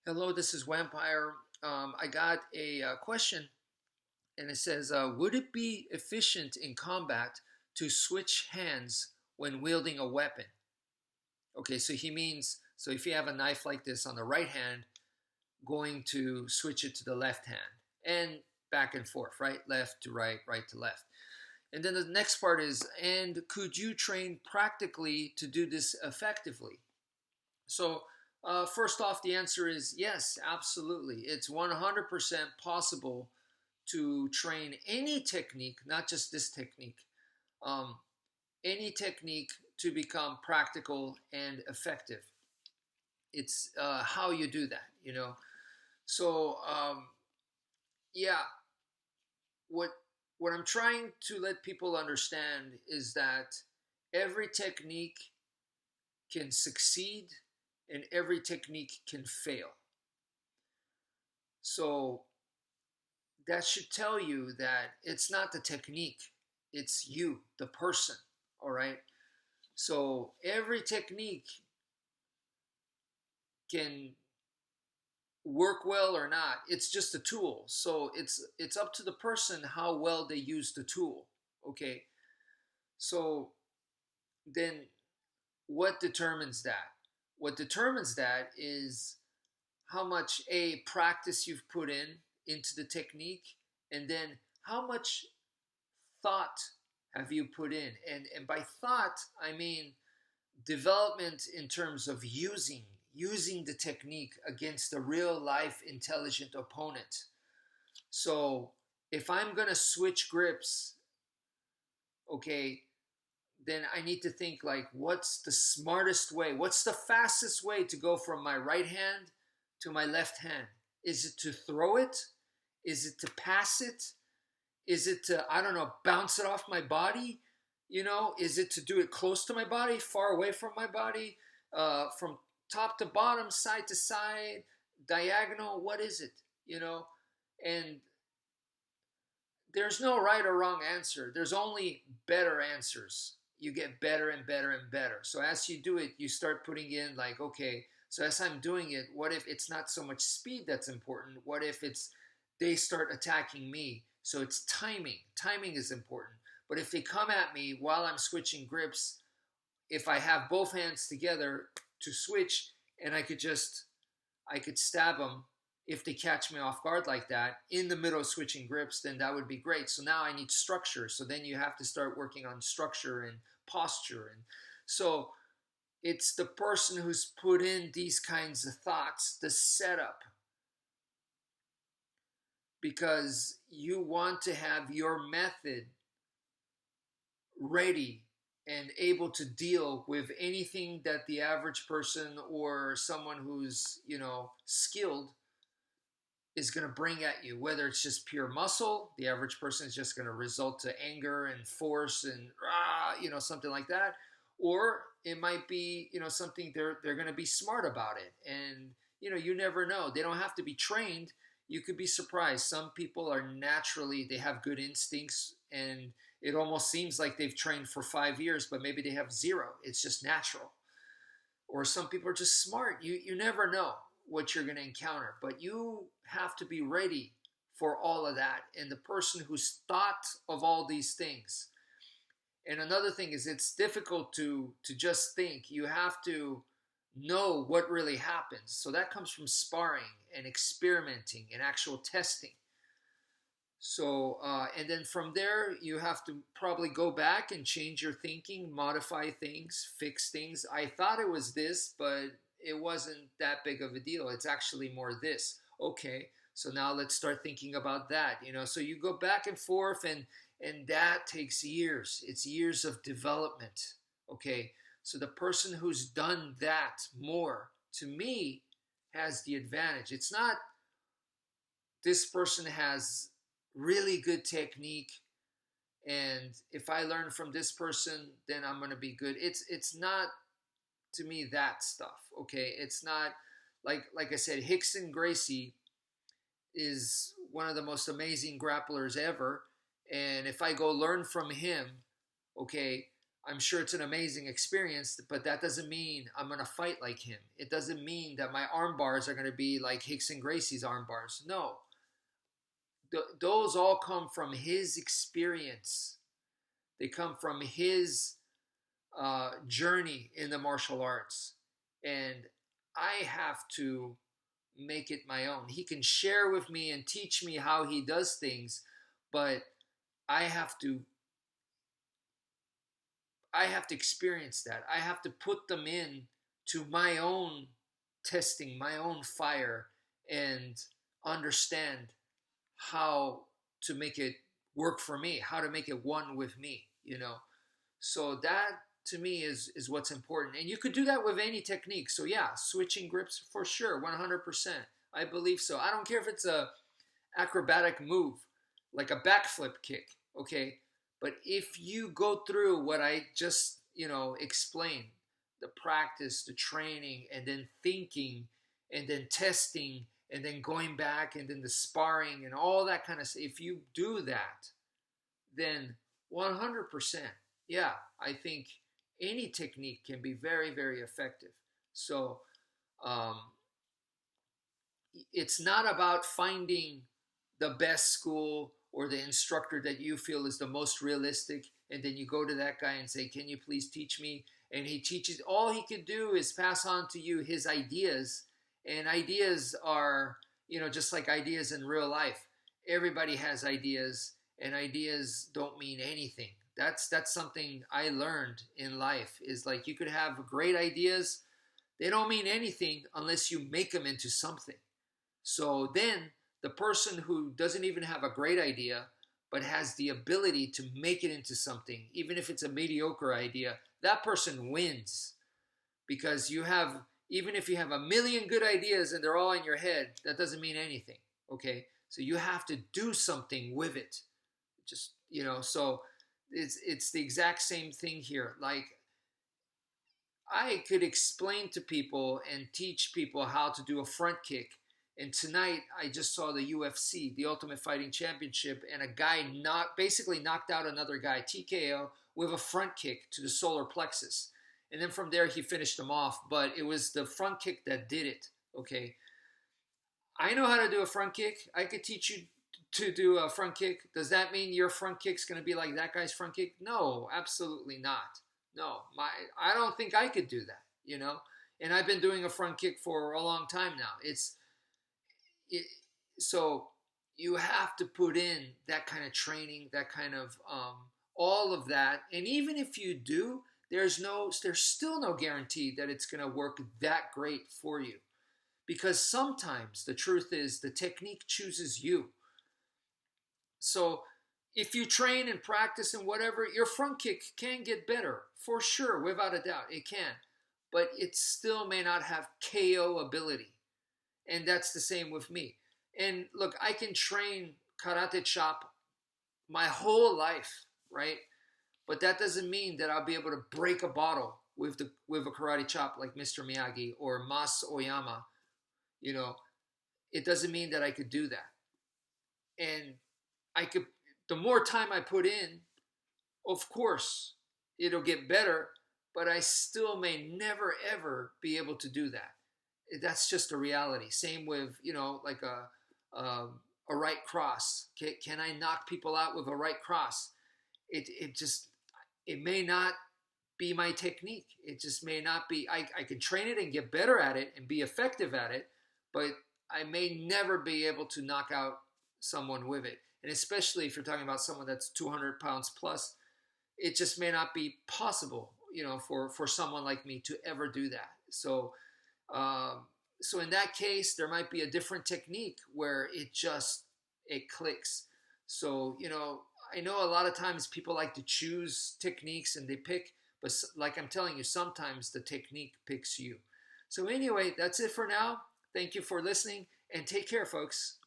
Hello, this is wmpyr. I got a question, and it says, would it be efficient in combat to switch hands when wielding a weapon? Okay, so he means, so if you have a knife like this on the right hand, going to switch it to the left hand, and back and forth, right? Left to right, right to left. And then the next part is, and could you train practically to do this effectively? So, first off, the answer is yes, absolutely. It's 100% possible to train any technique, not just this technique, um, any technique to become practical and effective. It's how you do that. So, yeah, what what I'm trying to let people understand is that every technique can succeed and every technique can fail. So that should tell you that it's not the technique, it's you, the person. All right. So every technique can work well or not. It's just a tool. So it's up to the person how well they use the tool. Okay. So then what determines that? What determines that is how much a practice you've put into the technique, and then how much thought have you put in. And by thought I mean development in terms of using the technique against a real life intelligent opponent. So if I'm going to switch grips, okay, then I need to think like, what's the smartest way? What's the fastest way to go from my right hand to my left hand? Is it to throw it? Is it to pass it? Is it to, I don't know, bounce it off my body? Is it to do it close to my body, far away from my body, from top to bottom, side to side, diagonal? What is it? And there's no right or wrong answer. There's only better answers. You get better and better and better. So as you do it, you start putting in like, okay, so as I'm doing it, what if it's not so much speed that's important? What if it's they start attacking me? So it's timing. Timing is important. But if they come at me while I'm switching grips, if I have both hands together to switch and I could stab them if they catch me off guard like that in the middle of switching grips, then that would be great. So now I need structure. So then you have to start working on structure and posture. And so it's the person who's put in these kinds of thoughts, the setup, because you want to have your method ready and able to deal with anything that the average person or someone who's, skilled is going to bring at you, whether it's just pure muscle. The average person is just going to result to anger and force and something like that, or it might be something they're going to be smart about it. And you never know. They don't have to be trained. You could be surprised. Some people are naturally, they have good instincts, and it almost seems like they've trained for 5 years, but maybe they have zero. It's just natural. Or some people are just smart. You never know what you're going to encounter, but you have to be ready for all of that. And the person who's thought of all these things. And another thing is, it's difficult to just think. You have to know what really happens. So that comes from sparring and experimenting and actual testing. So, and then from there, you have to probably go back and change your thinking, modify things, fix things. I thought it was this, but it wasn't that big of a deal. It's actually more this. Okay, so now let's start thinking about that. So you go back and forth, and that takes years. It's years of development. Okay, so the person who's done that more, to me, has the advantage. It's not this person has really good technique, and if I learn from this person, then I'm going to be good. It's not, to me, that stuff. Okay, it's not like I said, Rickson Gracie is one of the most amazing grapplers ever, and if I go learn from him, okay, I'm sure it's an amazing experience, but that doesn't mean I'm going to fight like him. It doesn't mean that my arm bars are going to be like Hickson Gracie's arm bars. No, those all come from his experience. They come from his journey in the martial arts. And I have to make it my own. He can share with me and teach me how he does things, but I have to I have to experience that. I have to put them in to my own testing, my own fire, and understand how to make it work for me, how to make it one with me. So that to me is what's important. And you could do that with any technique. So yeah, switching grips for sure, 100%. I believe so. I don't care if it's a acrobatic move, like a backflip kick, okay? But if you go through what I just, explained, the practice, the training, and then thinking, and then testing, and then going back, and then the sparring, and all that kind of stuff, if you do that, then 100%, yeah, I think any technique can be very, very effective. So um, it's not about finding the best school or the instructor that you feel is the most realistic, and then you go to that guy and say, can you please teach me? And he teaches. All he could do is pass on to you his ideas, and ideas are, just like ideas in real life. Everybody has ideas, and ideas don't mean anything. That's something I learned in life, is like you could have great ideas. They don't mean anything unless you make them into something. So then the person who doesn't even have a great idea but has the ability to make it into something, even if it's a mediocre idea, that person wins. Because even if you have a million good ideas and they're all in your head, that doesn't mean anything. Okay? So you have to do something with it. So it's the exact same thing here. Like, I could explain to people and teach people how to do a front kick. And tonight, I just saw the UFC, the Ultimate Fighting Championship, and a guy basically knocked out another guy, TKO, with a front kick to the solar plexus. And then from there, he finished him off. But it was the front kick that did it, okay? I know how to do a front kick. I could teach you to do a front kick. Does that mean your front kick's going to be like that guy's front kick? No, absolutely not. No, I don't think I could do that. And I've been doing a front kick for a long time now. So you have to put in that kind of training, that kind of all of that. And even if you do, there's still no guarantee that it's going to work that great for you, because sometimes the truth is the technique chooses you. So if you train and practice and whatever, your front kick can get better for sure, without a doubt, it can, but it still may not have KO ability. And that's the same with me. And look, I can train karate chop my whole life, right? But that doesn't mean that I'll be able to break a bottle with a karate chop like Mr. Miyagi or Mas Oyama. It doesn't mean that I could do that. And the more time I put in, of course, it'll get better, but I still may never ever be able to do that. That's just a reality. Same with, like a right cross. Can I knock people out with a right cross? It may not be my technique. It just may not be. I can train it and get better at it and be effective at it, but I may never be able to knock out someone with it. And especially if you're talking about someone that's 200 pounds plus, it just may not be possible, for someone like me to ever do that. So in that case, there might be a different technique where it clicks. So, I know a lot of times people like to choose techniques and they pick, but like I'm telling you, sometimes the technique picks you. So anyway, that's it for now. Thank you for listening, and take care, folks.